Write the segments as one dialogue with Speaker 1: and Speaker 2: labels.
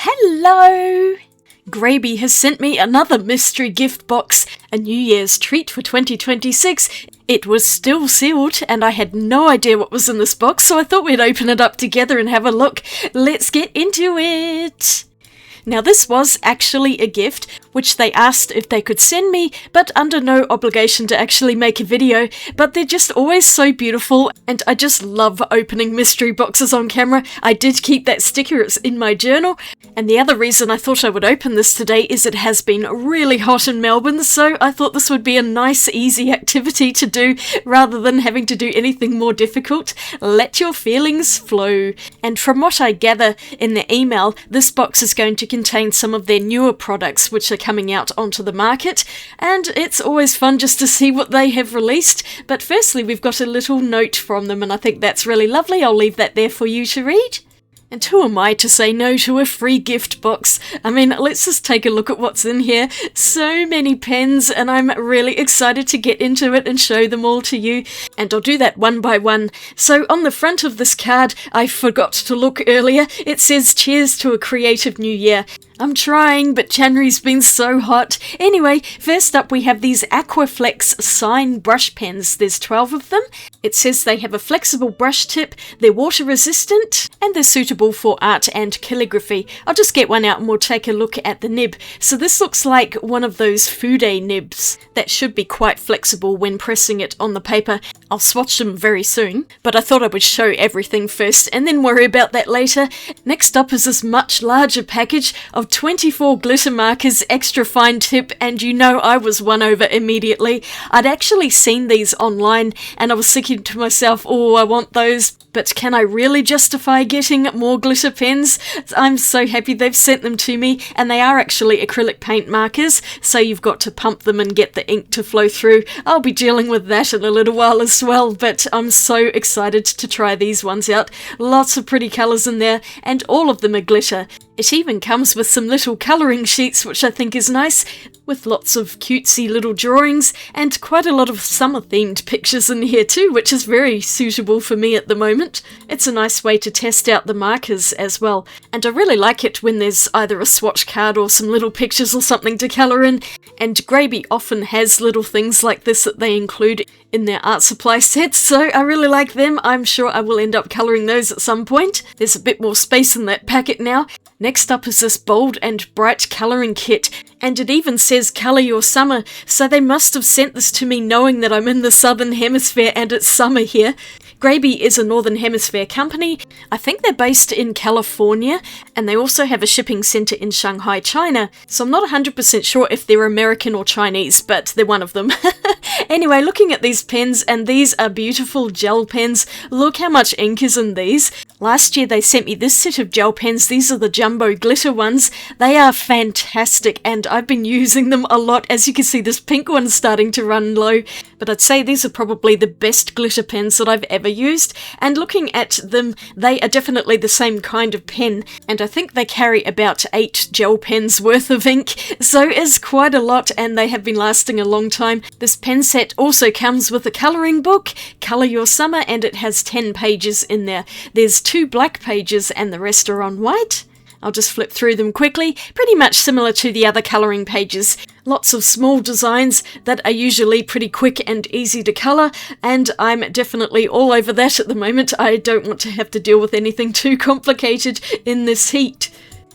Speaker 1: Hello! Grabie has sent me another mystery gift box, a New Year's treat for 2026. It was still sealed, and I had no idea what was in this box, so I thought we'd open it up together and have a look. Let's get into it! Now this was actually a gift, which they asked if they could send me, but under no obligation to actually make a video, but they're just always so beautiful, and I just love opening mystery boxes on camera. I did keep that sticker, it's in my journal, and the other reason I thought I would open this today is it has been really hot in Melbourne, so I thought this would be a nice, easy activity to do, rather than having to do anything more difficult. Let your feelings flow. And from what I gather in the email, this box is going to contain some of their newer products which are coming out onto the market, and it's always fun just to see what they have released. But firstly, we've got a little note from them, and I think that's really lovely. I'll leave that there for you to read. And who am I to say no to a free gift box? I mean, let's just take a look at what's in here. So many pens, and I'm really excited to get into it and show them all to you. And I'll do that one by one. So on the front of this card, I forgot to look earlier, it says cheers to a creative new year. I'm trying, but January's been so hot. Anyway, first up we have these Aquaflex Sign brush pens. There's 12 of them. It says they have a flexible brush tip, they're water resistant, and they're suitable for art and calligraphy. I'll just get one out and we'll take a look at the nib. So this looks like one of those Fude nibs that should be quite flexible when pressing it on the paper. I'll swatch them very soon, but I thought I would show everything first and then worry about that later. Next up is this much larger package of 24 glitter markers, extra fine tip, and you know I was won over immediately. I'd actually seen these online and I was thinking to myself, oh, I want those, but can I really justify getting more glitter pens? I'm so happy they've sent them to me, and they are actually acrylic paint markers, so you've got to pump them and get the ink to flow through. I'll be dealing with that in a little while as well, but I'm so excited to try these ones out. Lots of pretty colours in there, and all of them are glitter. It even comes with some little colouring sheets, which I think is nice, with lots of cutesy little drawings and quite a lot of summer-themed pictures in here too, which is very suitable for me at the moment. It's a nice way to test out the markers as well, and I really like it when there's either a swatch card or some little pictures or something to colour in, and Grabie often has little things like this that they include in their art supply sets, so I really like them. I'm sure I will end up colouring those at some point. There's a bit more space in that packet now. Next up is this bold and bright colouring kit, and it even says colour your summer, so they must have sent this to me knowing that I'm in the southern hemisphere and it's summer here. Grabie is a northern hemisphere company. I think they're based in California, and they also have a shipping centre in Shanghai, China, so I'm not 100% sure if they're American or Chinese, but they're one of them. Anyway, looking at these pens, and these are beautiful gel pens. Look how much ink is in these. Last year they sent me this set of gel pens. These are the jumbo glitter ones. They are fantastic, and I've been using them a lot. As you can see, this pink one's starting to run low, but I'd say these are probably the best glitter pens that I've ever used, and looking at them, they are definitely the same kind of pen, and I think they carry about 8 gel pens worth of ink, so it's quite a lot, and they have been lasting a long time. This pen set also comes with a colouring book, Colour Your Summer, and it has 10 pages in there. There's 2 black pages and the rest are on white. I'll just flip through them quickly, pretty much similar to the other colouring pages. Lots of small designs that are usually pretty quick and easy to colour, and I'm definitely all over that at the moment. I don't want to have to deal with anything too complicated in this heat.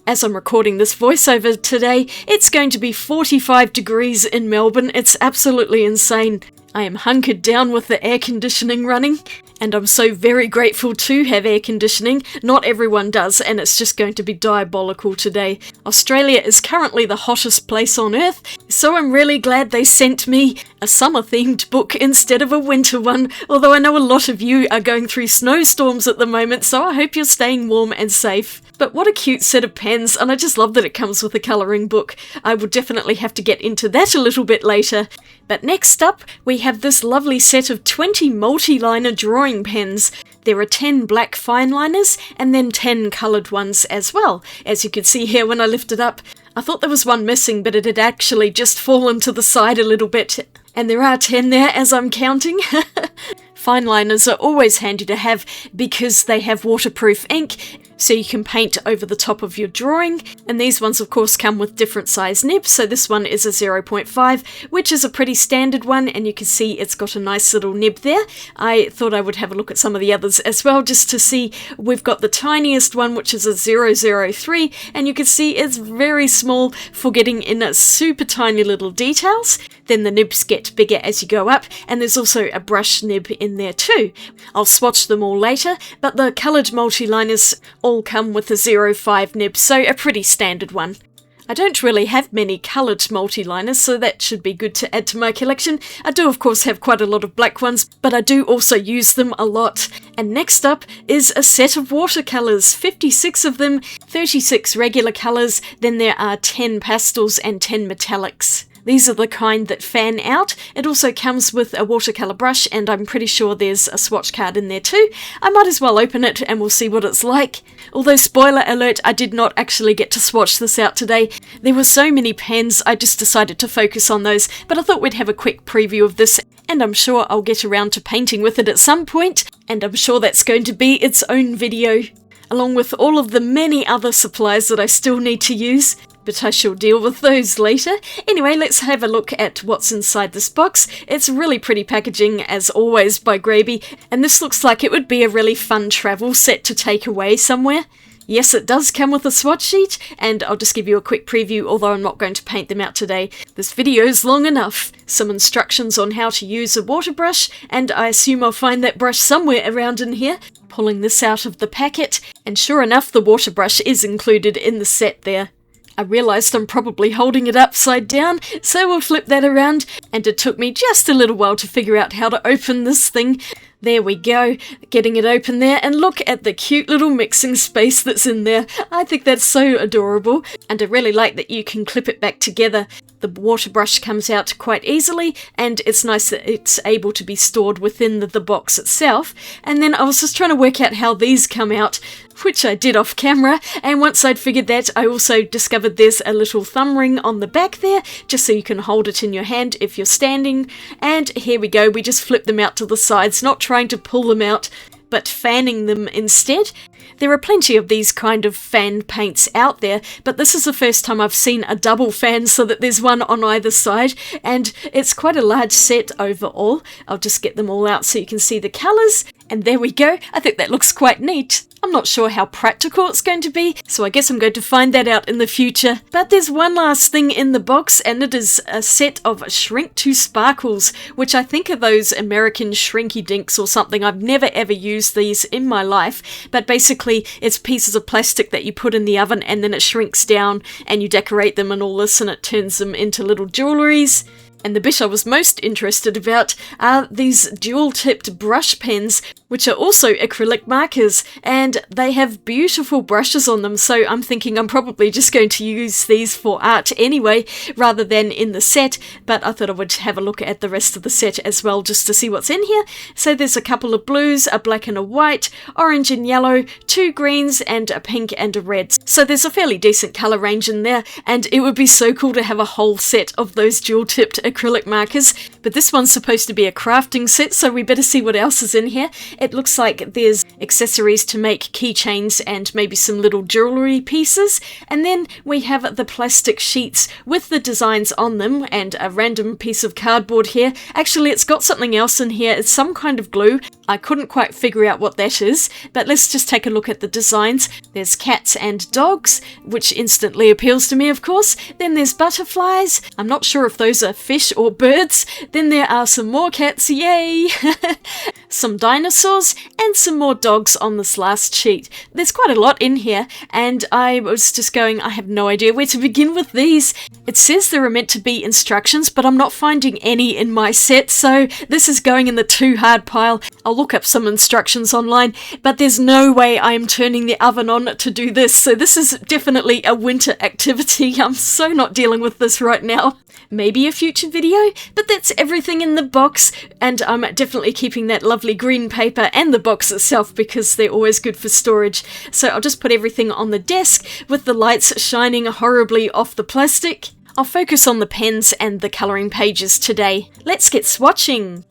Speaker 1: As I'm recording this voiceover today, it's going to be 45 degrees in Melbourne. It's absolutely insane. I am hunkered down with the air conditioning running, and I'm so very grateful to have air conditioning. Not everyone does, and it's just going to be diabolical today. Australia is currently the hottest place on earth, so I'm really glad they sent me a summer-themed book instead of a winter one, although I know a lot of you are going through snowstorms at the moment, so I hope you're staying warm and safe. But what a cute set of pens, and I just love that it comes with a colouring book. I will definitely have to get into that a little bit later. But next up, we have this lovely set of 20 multi-liner drawing pens. There are 10 black fine liners and then 10 coloured ones as well. As you can see here when I lift it up, I thought there was one missing, but it had actually just fallen to the side a little bit. And there are 10 there as I'm counting. Fine liners are always handy to have because they have waterproof ink, so you can paint over the top of your drawing. And these ones of course come with different size nibs, so this one is a 0.5, which is a pretty standard one, and you can see it's got a nice little nib there. I thought I would have a look at some of the others as well, just to see. We've got the tiniest one, which is a 003, and you can see it's very small for getting in super tiny little details. Then the nibs get bigger as you go up, and there's also a brush nib in there too. I'll swatch them all later, but the coloured multi-liners all come with a 0.5 nib, so a pretty standard one. I don't really have many coloured multi-liners, so that should be good to add to my collection. I do of course have quite a lot of black ones, but I do also use them a lot. And next up is a set of watercolours, 56 of them, 36 regular colours, then there are 10 pastels and 10 metallics. These are the kind that fan out. It also comes with a watercolour brush, and I'm pretty sure there's a swatch card in there too. I might as well open it and we'll see what it's like. Although spoiler alert, I did not actually get to swatch this out today. There were so many pens, I just decided to focus on those, but I thought we'd have a quick preview of this, and I'm sure I'll get around to painting with it at some point, and I'm sure that's going to be its own video, along with all of the many other supplies that I still need to use. But I shall deal with those later. Anyway, let's have a look at what's inside this box. It's really pretty packaging, as always, by Grabie, and this looks like it would be a really fun travel set to take away somewhere. Yes, it does come with a swatch sheet, and I'll just give you a quick preview, although I'm not going to paint them out today. This video is long enough. Some instructions on how to use a water brush, and I assume I'll find that brush somewhere around in here. Pulling this out of the packet, and sure enough, the water brush is included in the set there. I realised I'm probably holding it upside down, so we'll flip that around, and it took me just a little while to figure out how to open this thing. There we go, getting it open there, and look at the cute little mixing space that's in there. I think that's so adorable, and I really like that you can clip it back together. The water brush comes out quite easily, and it's nice that it's able to be stored within the box itself. And then I was just trying to work out how these come out, which I did off camera, and once I'd figured that, I also discovered there's a little thumb ring on the back there, just so you can hold it in your hand if you're standing. And here we go, we just flip them out to the sides, not trying to pull them out, but fanning them instead. There are plenty of these kind of fan paints out there, but this is the first time I've seen a double fan so that there's one on either side, and it's quite a large set overall. I'll just get them all out so you can see the colours, and there we go. I think that looks quite neat. I'm not sure how practical it's going to be, so I guess I'm going to find that out in the future. But there's one last thing in the box, and it is a set of Shrink to Sparkles, which I think are those American Shrinky Dinks or something. I've never ever used these in my life, but basically it's pieces of plastic that you put in the oven and then it shrinks down and you decorate them and all this, and it turns them into little jewelleries. And the bit I was most interested about are these dual-tipped brush pens, which are also acrylic markers, and they have beautiful brushes on them, so I'm thinking I'm probably just going to use these for art anyway, rather than in the set, but I thought I would have a look at the rest of the set as well, just to see what's in here. So there's a couple of blues, a black and a white, orange and yellow, 2 greens, and a pink and a red. So there's a fairly decent colour range in there, and it would be so cool to have a whole set of those dual-tipped acrylic markers, but this one's supposed to be a crafting set, so we better see what else is in here. It looks like there's accessories to make keychains and maybe some little jewellery pieces, and then we have the plastic sheets with the designs on them and a random piece of cardboard here. Actually, it's got something else in here. It's some kind of glue. I couldn't quite figure out what that is, but let's just take a look at the designs. There's cats and dogs, which instantly appeals to me, of course. Then there's butterflies. I'm not sure if those are fish or birds. Then there are some more cats, yay! Some dinosaurs, and some more dogs on this last sheet. There's quite a lot in here, and I was just going, I have no idea where to begin with these. It says there are meant to be instructions, but I'm not finding any in my set, so this is going in the too hard pile. I'll look up some instructions online, but there's no way I am turning the oven on to do this, so this is definitely a winter activity. I'm so not dealing with this right now. Maybe a future video, but that's everything in the box, and I'm definitely keeping that lovely green paper and the box itself because they're always good for storage. So I'll just put everything on the desk with the lights shining horribly off the plastic. I'll focus on the pens and the colouring pages today. Let's get swatching!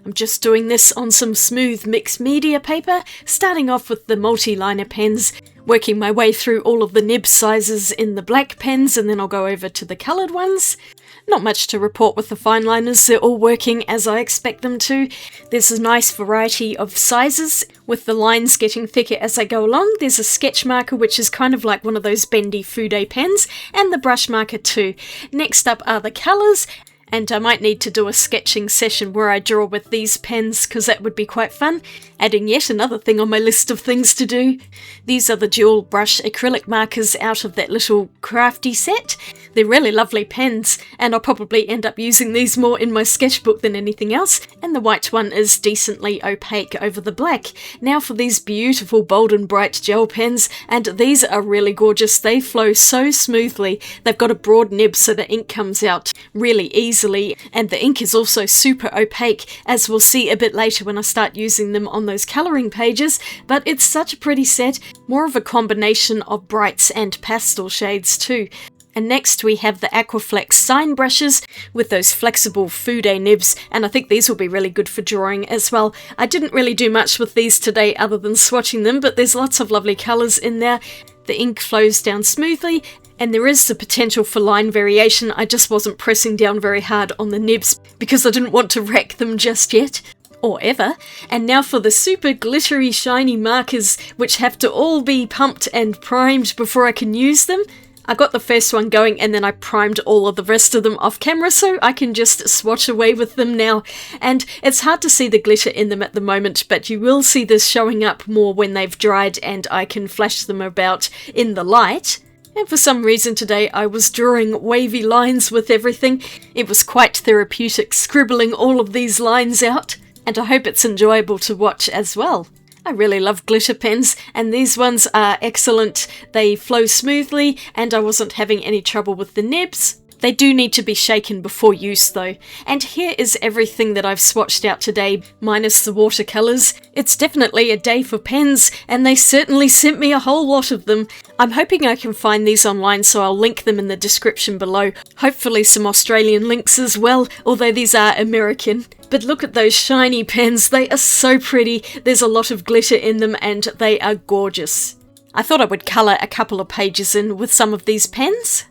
Speaker 1: I'm just doing this on some smooth mixed media paper, starting off with the multi-liner pens. working my way through all of the nib sizes in the black pens, and then I'll go over to the coloured ones. Not much to report with the fine liners, they're all working as I expect them to. There's a nice variety of sizes, with the lines getting thicker as I go along. There's a sketch marker, which is kind of like one of those bendy Fude pens, and the brush marker too. Next up are the colours, and I might need to do a sketching session where I draw with these pens, because that would be quite fun. Adding yet another thing on my list of things to do. These are the dual brush acrylic markers out of that little crafty set. They're really lovely pens, and I'll probably end up using these more in my sketchbook than anything else, and the white one is decently opaque over the black. Now for these beautiful bold and bright gel pens, and these are really gorgeous. They flow so smoothly. They've got a broad nib so the ink comes out really easily, and the ink is also super opaque, as we'll see a bit later when I start using them on those colouring pages. But it's such a pretty set, more of a combination of brights and pastel shades too. And next we have the Aquaflex sign brushes with those flexible Fude nibs, and I think these will be really good for drawing as well. I didn't really do much with these today other than swatching them, but there's lots of lovely colours in there. The ink flows down smoothly, and there is the potential for line variation. I just wasn't pressing down very hard on the nibs because I didn't want to wreck them just yet. Or ever. And now for the super glittery shiny markers, which have to all be pumped and primed before I can use them. I got the first one going and then I primed all of the rest of them off camera so I can just swatch away with them now. And it's hard to see the glitter in them at the moment, but you will see this showing up more when they've dried and I can flash them about in the light. And for some reason today I was drawing wavy lines with everything. It was quite therapeutic scribbling all of these lines out, and I hope it's enjoyable to watch as well. I really love glitter pens, and these ones are excellent. They flow smoothly, and I wasn't having any trouble with the nibs. They do need to be shaken before use though. And here is everything that I've swatched out today, minus the watercolours. It's definitely a day for pens, and they certainly sent me a whole lot of them. I'm hoping I can find these online, so I'll link them in the description below. Hopefully some Australian links as well, although these are American. But look at those shiny pens, they are so pretty. There's a lot of glitter in them and they are gorgeous. I thought I would colour a couple of pages in with some of these pens.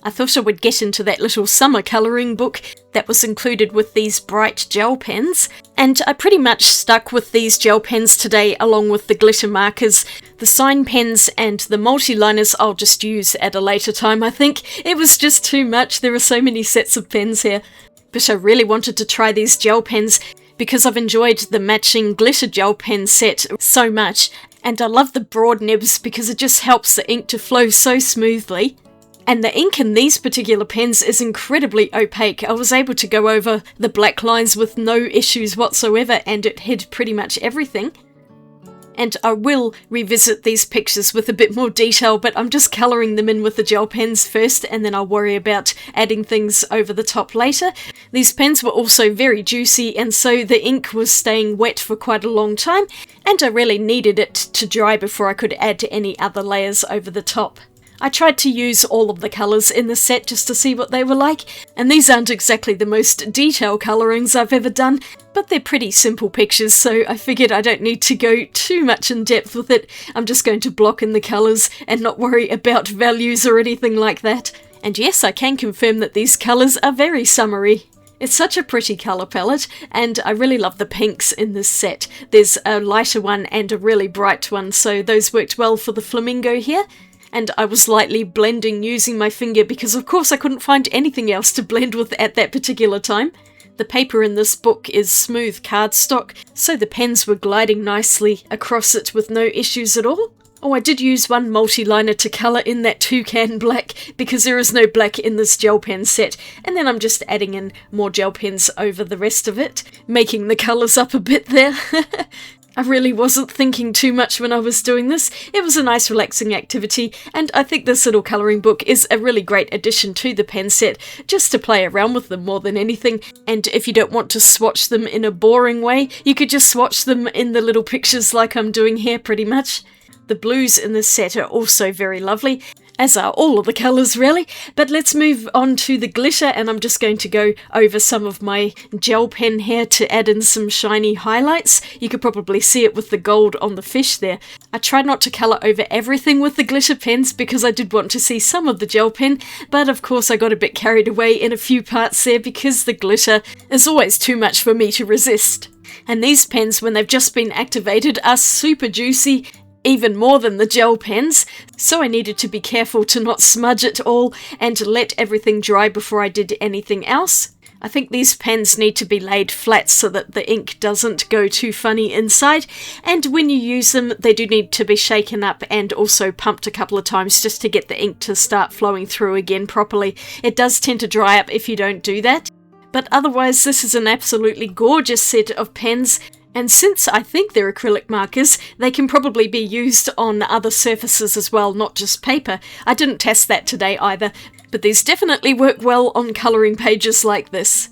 Speaker 1: I thought I would get into that little summer colouring book that was included with these bright gel pens, and I pretty much stuck with these gel pens today along with the glitter markers. The sign pens and the multi-liners I'll just use at a later time, I think. It was just too much, there are so many sets of pens here. But I really wanted to try these gel pens because I've enjoyed the matching glitter gel pen set so much, and I love the broad nibs because it just helps the ink to flow so smoothly. And the ink in these particular pens is incredibly opaque. I was able to go over the black lines with no issues whatsoever, and it hid pretty much everything. And I will revisit these pictures with a bit more detail, but I'm just colouring them in with the gel pens first, and then I'll worry about adding things over the top later. These pens were also very juicy, and so the ink was staying wet for quite a long time, and I really needed it to dry before I could add any other layers over the top. I tried to use all of the colours in the set just to see what they were like, and these aren't exactly the most detailed colourings I've ever done, but they're pretty simple pictures, so I figured I don't need to go too much in depth with it. I'm just going to block in the colours and not worry about values or anything like that. And yes, I can confirm that these colours are very summery. It's such a pretty colour palette, and I really love the pinks in this set. There's a lighter one and a really bright one, so those worked well for the flamingo here. And I was lightly blending using my finger because of course I couldn't find anything else to blend with at that particular time. The paper in this book is smooth cardstock, so the pens were gliding nicely across it with no issues at all. Oh, I did use one multi-liner to colour in that toucan black because there is no black in this gel pen set, and then I'm just adding in more gel pens over the rest of it, making the colours up a bit there. I really wasn't thinking too much when I was doing this. It was a nice relaxing activity, and I think this little colouring book is a really great addition to the pen set, just to play around with them more than anything. And if you don't want to swatch them in a boring way, you could just swatch them in the little pictures like I'm doing here pretty much. The blues in this set are also very lovely, as are all of the colours really. But let's move on to the glitter, and I'm just going to go over some of my gel pen here to add in some shiny highlights. You could probably see it with the gold on the fish there. I tried not to colour over everything with the glitter pens because I did want to see some of the gel pen, but of course I got a bit carried away in a few parts there because the glitter is always too much for me to resist. And these pens, when they've just been activated, are super juicy, even more than the gel pens, so I needed to be careful to not smudge it all and to let everything dry before I did anything else. I think these pens need to be laid flat so that the ink doesn't go too funny inside, and when you use them they do need to be shaken up and also pumped a couple of times just to get the ink to start flowing through again properly. It does tend to dry up if you don't do that. But otherwise this is an absolutely gorgeous set of pens. And since I think they're acrylic markers, they can probably be used on other surfaces as well, not just paper. I didn't test that today either, but these definitely work well on colouring pages like this.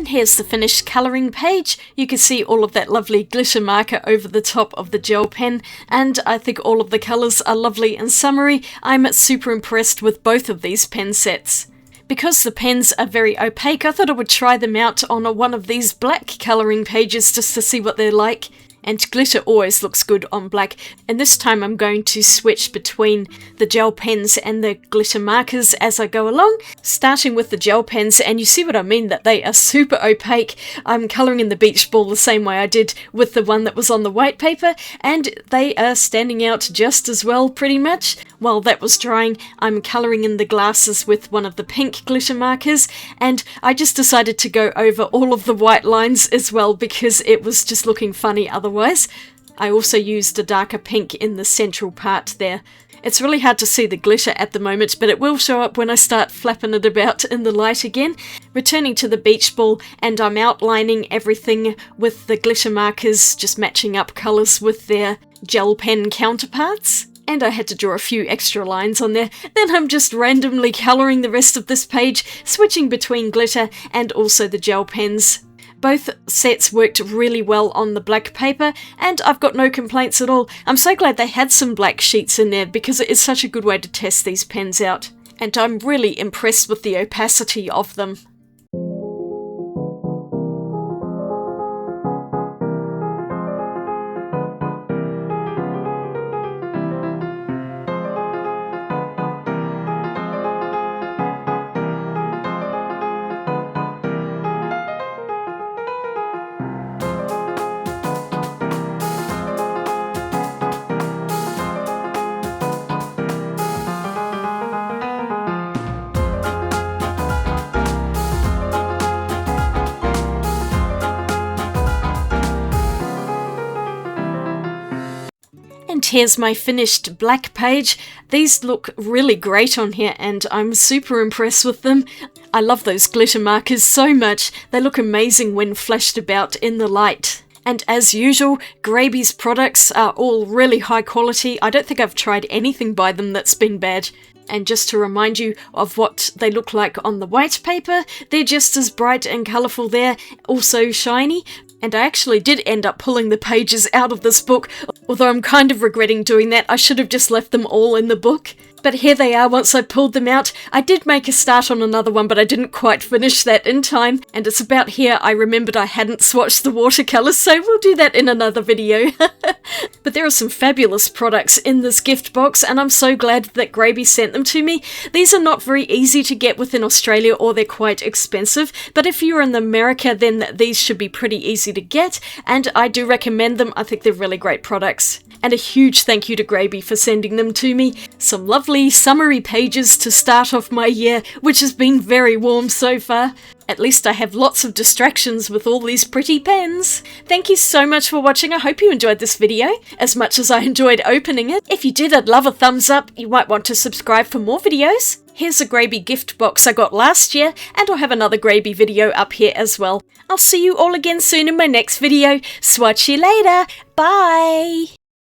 Speaker 1: Here's the finished colouring page. You can see all of that lovely glitter marker over the top of the gel pen, and I think all of the colours are lovely and summery. I'm super impressed with both of these pen sets. Because the pens are very opaque, I thought I would try them out on one of these black colouring pages just to see what they're like. And glitter always looks good on black, and this time I'm going to switch between the gel pens and the glitter markers as I go along, starting with the gel pens, and you see what I mean, that they are super opaque. I'm colouring in the beach ball the same way I did with the one that was on the white paper, and they are standing out just as well pretty much. While that was drying, I'm colouring in the glasses with one of the pink glitter markers, and I just decided to go over all of the white lines as well because it was just looking funny otherwise. I also used a darker pink in the central part there. It's really hard to see the glitter at the moment, but it will show up when I start flapping it about in the light again. Returning to the beach ball, and I'm outlining everything with the glitter markers, just matching up colours with their gel pen counterparts. And I had to draw a few extra lines on there. Then I'm just randomly colouring the rest of this page, switching between glitter and also the gel pens. Both sets worked really well on the black paper, and I've got no complaints at all. I'm so glad they had some black sheets in there because it is such a good way to test these pens out. And I'm really impressed with the opacity of them. And here's my finished black page. These look really great on here and I'm super impressed with them. I love those glitter markers so much. They look amazing when flashed about in the light. And as usual, Grabie's products are all really high quality. I don't think I've tried anything by them that's been bad. And just to remind you of what they look like on the white paper, they're just as bright and colourful there, also shiny. And I actually did end up pulling the pages out of this book, although I'm kind of regretting doing that. I should have just left them all in the book. But here they are once I pulled them out. I did make a start on another one, but I didn't quite finish that in time. And it's about here I remembered I hadn't swatched the watercolours, so we'll do that in another video. But there are some fabulous products in this gift box, and I'm so glad that Grabie sent them to me. These are not very easy to get within Australia, or they're quite expensive. But if you're in America, then these should be pretty easy to get, and I do recommend them. I think they're really great products. And a huge thank you to Grabie for sending them to me. Some lovely summery pages to start off my year, which has been very warm so far. At least I have lots of distractions with all these pretty pens. Thank you so much for watching. I hope you enjoyed this video as much as I enjoyed opening it. If you did, I'd love a thumbs up. You might want to subscribe for more videos. Here's a Grabie gift box I got last year, and I'll have another Grabie video up here as well. I'll see you all again soon in my next video. Swatch you later. Bye!